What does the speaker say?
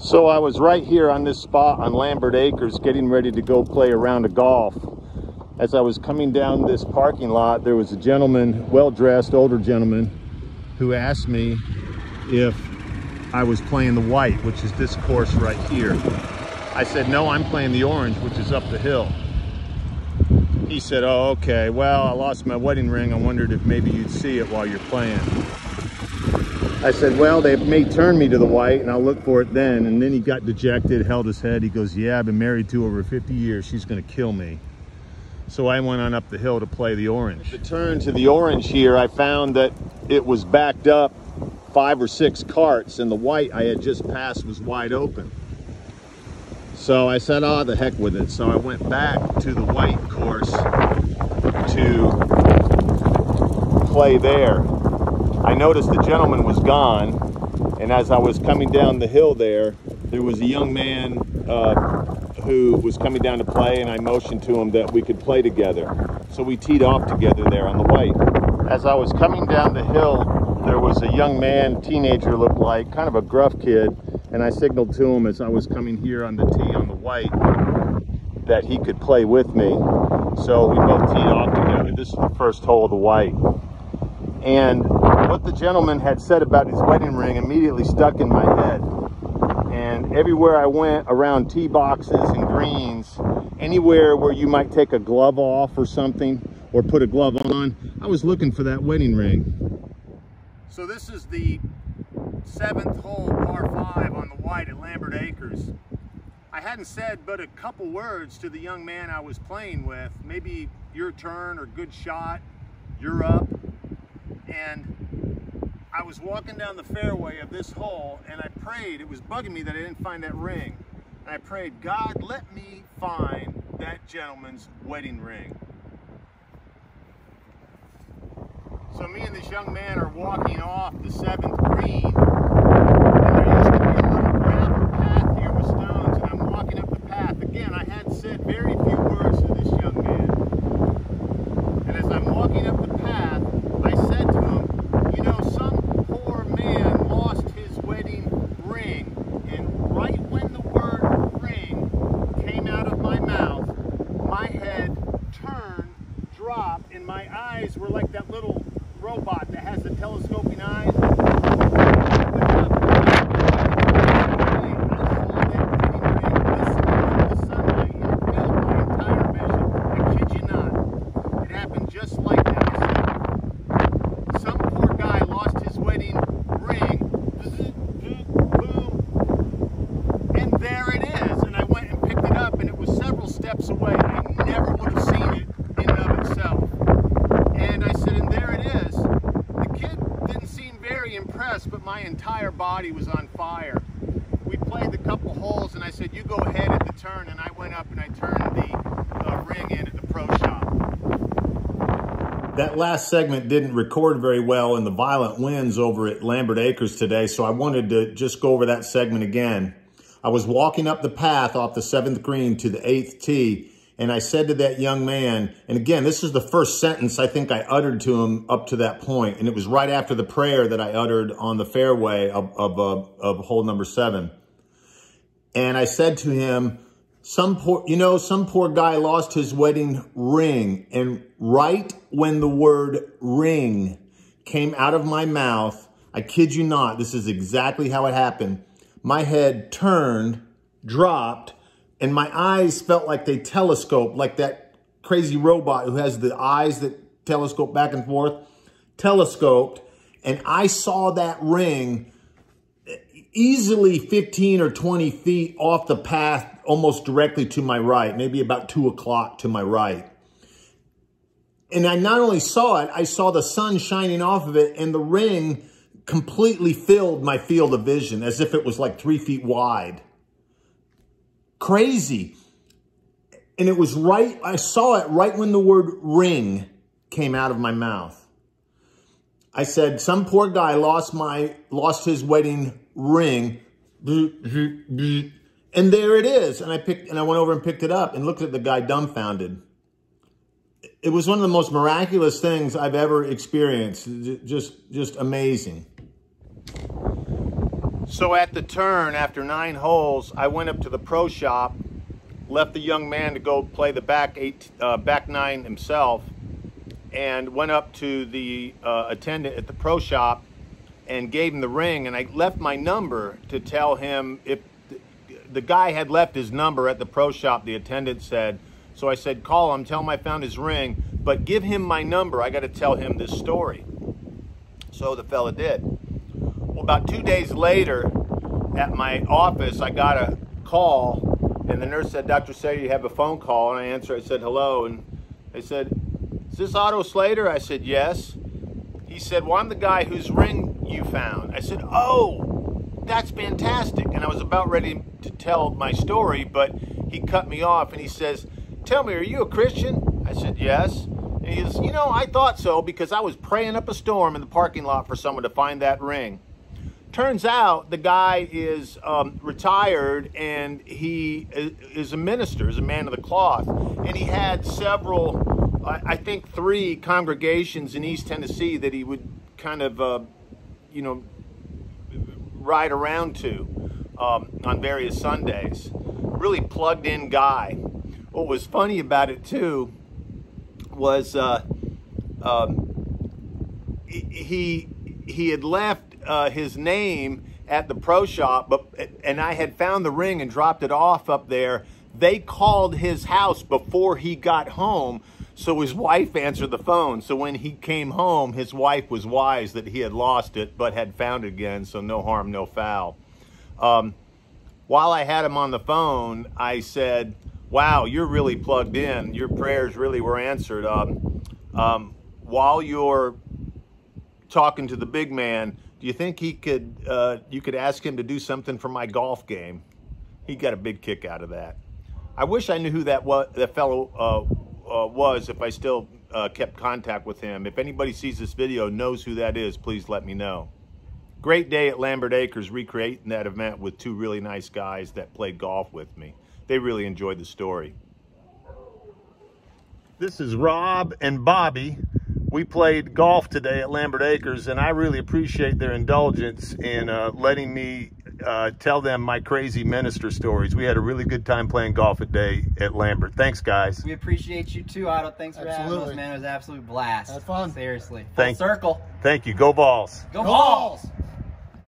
So I was right here on this spot on Lambert Acres getting ready to go play a round of golf. As I was coming down this parking lot, there was a gentleman, well-dressed, older gentleman, who asked me if I was playing the white, which is this course right here. I said, no, I'm playing the orange, which is up the hill. He said, oh, okay, well, I lost my wedding ring. I wondered if maybe you'd see it while you're playing. I said, well, they may turn me to the white and I'll look for it then. And then he got dejected, held his head. He goes, yeah, I've been married to over 50 years. She's gonna kill me. So I went on up the hill to play the orange. At the turn to the orange here, I found that it was backed up 5 or 6 carts and the white I had just passed was wide open. So I said, oh, the heck with it. So I went back to the white course to play there. I noticed the gentleman was gone, and as I was coming down the hill there was a young man who was coming down to play, and I motioned to him that we could play together. So we teed off together there on the white. As I was coming down the hill, there was a young man, teenager looked like, kind of a gruff kid, and I signaled to him as I was coming here on the tee on the white that he could play with me. So we both teed off together. This is the first hole of the white. And what the gentleman had said about his wedding ring immediately stuck in my head. And everywhere I went around tee boxes and greens, anywhere where you might take a glove off or something, or put a glove on, I was looking for that wedding ring. So this is the 7th hole, par 5 on the white at Lambert Acres. I hadn't said but a couple words to the young man I was playing with. Maybe your turn or good shot, you're up. And I was walking down the fairway of this hole and I prayed, it was bugging me that I didn't find that ring. And I prayed, God, let me find that gentleman's wedding ring. So me and this young man are walking off the 7th green. And there used to be a little gravel path here with stones, and I'm walking up the path. Again, I had said very few words to this young man. And as I'm walking up the path, I said to him, you know, some poor man lost his wedding ring. And right when the word ring came out of my mouth, my head turned, dropped, and my eyes were like that little robot that has the telescoping eyes. Away. I never would have seen it in and of itself. And I said, and there it is. The kid didn't seem very impressed, but my entire body was on fire. We played the couple holes, and I said, you go ahead at the turn, and I went up and I turned the ring in at the pro shop. That last segment didn't record very well in the violent winds over at Lambert Acres today, so I wanted to just go over that segment again. I was walking up the path off the 7th green to the 8th tee, and I said to that young man, and again, this is the first sentence I think I uttered to him up to that point, and it was right after the prayer that I uttered on the fairway of hole number 7. And I said to him, some poor guy lost his wedding ring, and right when the word ring came out of my mouth, I kid you not, this is exactly how it happened. My head turned, dropped, and my eyes felt like they telescoped, like that crazy robot who has the eyes that telescope back and forth, telescoped, and I saw that ring easily 15 or 20 feet off the path, almost directly to my right, maybe about 2 o'clock to my right. And I not only saw it, I saw the sun shining off of it, and the ring completely filled my field of vision as if it was like 3 feet wide. Crazy. And it was right, I saw it right when the word ring came out of my mouth. I said, some poor guy lost his wedding ring. And there it is. And I went over and picked it up and looked at the guy dumbfounded. It was one of the most miraculous things I've ever experienced. Just amazing. So at the turn, after 9 holes, I went up to the pro shop, left the young man to go play the back 9 himself, and went up to the attendant at the pro shop and gave him the ring. And I left my number to tell him if the guy had left his number at the pro shop, the attendant said. So I said, call him, tell him I found his ring, but give him my number. I got to tell him this story. So the fella did. Well, about 2 days later, at my office, I got a call, and the nurse said, Dr. Sayer, you have a phone call. And I answered, I said, hello. And they said, is this Otto Slater? I said, yes. He said, well, I'm the guy whose ring you found. I said, oh, that's fantastic. And I was about ready to tell my story, but he cut me off, and he says, tell me, are you a Christian? I said, yes. And he says, you know, I thought so, because I was praying up a storm in the parking lot for someone to find that ring. Turns out the guy is retired, and he is a minister, is a man of the cloth. And he had several, I think 3 congregations in East Tennessee that he would kind of, you know, ride around to on various Sundays. Really plugged in guy. What was funny about it too was he had left his name at the pro shop, and I had found the ring and dropped it off up there. They called his house before he got home, so his wife answered the phone. So when he came home, his wife was wise that he had lost it, but had found it again, so no harm, no foul. While I had him on the phone, I said, wow, you're really plugged in. Your prayers really were answered. While you're talking to the big man, do you think he could, you could ask him to do something for my golf game? He got a big kick out of that. I wish I knew who that fellow was, if I still kept contact with him. If anybody sees this video, knows who that is, please let me know. Great day at Lambert Acres recreating that event with 2 really nice guys that played golf with me. They really enjoyed the story. This is Rob and Bobby. We played golf today at Lambert Acres, and I really appreciate their indulgence in letting me tell them my crazy minister stories. We had a really good time playing golf today at Lambert. Thanks, guys. We appreciate you too, Otto. Thanks for having us, man. It was an absolute blast. Had fun. Seriously. Full circle. Thank you. Go Vols. Go Vols!